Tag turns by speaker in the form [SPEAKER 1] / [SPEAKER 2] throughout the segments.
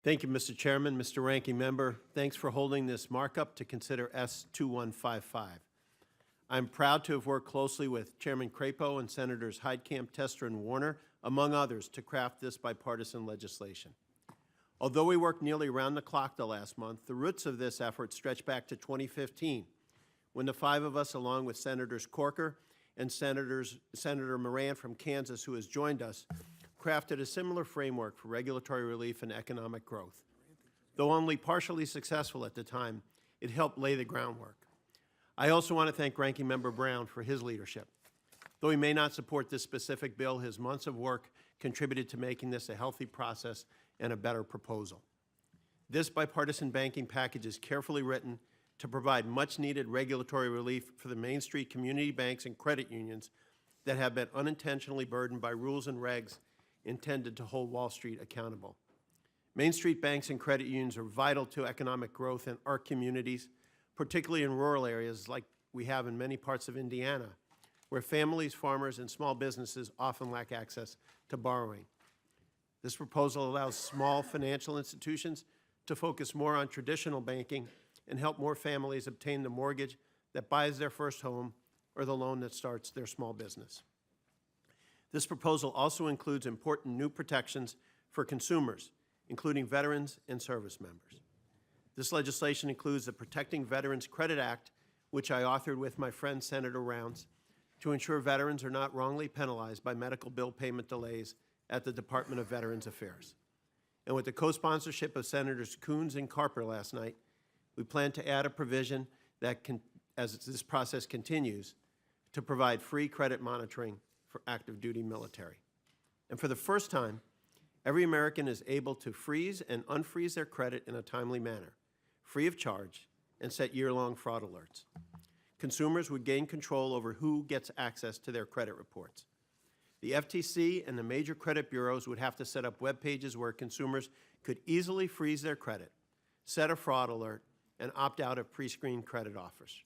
[SPEAKER 1] Thank you, Mr. Chairman. Mr. Ranking Member, thanks for holding this markup to consider S2155. I'm proud to have worked closely with Chairman Crapo and Senators Heitkamp, Tester, and Warner, among others, to craft this bipartisan legislation. Although we worked nearly around the clock the last month, the roots of this effort stretch back to 2015, when the five of us, along with Senators Corker and Senator Moran from Kansas, who has joined us, crafted a similar framework for regulatory relief and economic growth. Though only partially successful at the time, it helped lay the groundwork. I also want to thank Ranking Member Brown for his leadership. Though he may not support this specific bill, his months of work contributed to making this a healthy process and a better proposal. This bipartisan banking package is carefully written to provide much-needed regulatory relief for the Main Street community banks and credit unions that have been unintentionally burdened by rules and regs intended to hold Wall Street accountable. Main Street banks and credit unions are vital to economic growth in our communities, particularly in rural areas like we have in many parts of Indiana, where families, farmers, and small businesses often lack access to borrowing. This proposal allows small financial institutions to focus more on traditional banking and help more families obtain the mortgage that buys their first home or the loan that starts their small business. This proposal also includes important new protections for consumers, including veterans and service members. This legislation includes the Protecting Veterans Credit Act, which I authored with my friend Senator Rounds, to ensure veterans are not wrongly penalized by medical bill payment delays at the Department of Veterans Affairs. And with the co-sponsorship of Senators Coons and Carper last night, we plan to add a provision that, as this process continues, to provide free credit monitoring for active duty military. And for the first time, every American is able to freeze and unfreeze their credit in a timely manner, free of charge, and set year-long fraud alerts. Consumers would gain control over who gets access to their credit reports. The FTC and the major credit bureaus would have to set up web pages where consumers could easily freeze their credit, set a fraud alert, and opt out of pre-screened credit offers.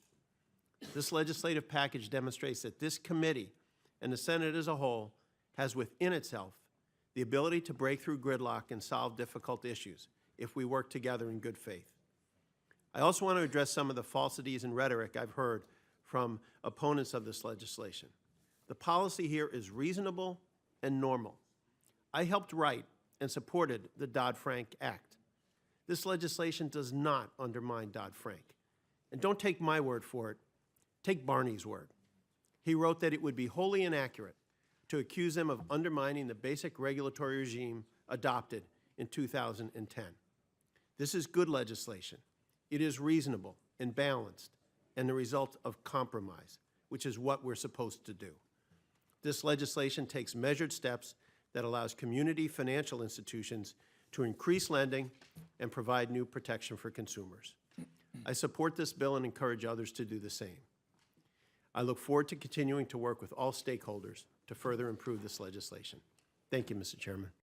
[SPEAKER 1] This legislative package demonstrates that this committee and the Senate as a whole has within itself the ability to break through gridlock and solve difficult issues if we work together in good faith. I also want to address some of the falsities and rhetoric I've heard from opponents of this legislation. The policy here is reasonable and normal. I helped write and supported the Dodd-Frank Act. This legislation does not undermine Dodd-Frank. And don't take my word for it, take Barney's word. He wrote that it would be wholly inaccurate to accuse them of undermining the basic regulatory regime adopted in 2010. This is good legislation. It is reasonable and balanced and the result of compromise, which is what we're supposed to do. This legislation takes measured steps that allows community financial institutions to increase lending and provide new protection for consumers. I support this bill and encourage others to do the same. I look forward to continuing to work with all stakeholders to further improve this legislation. Thank you, Mr. Chairman.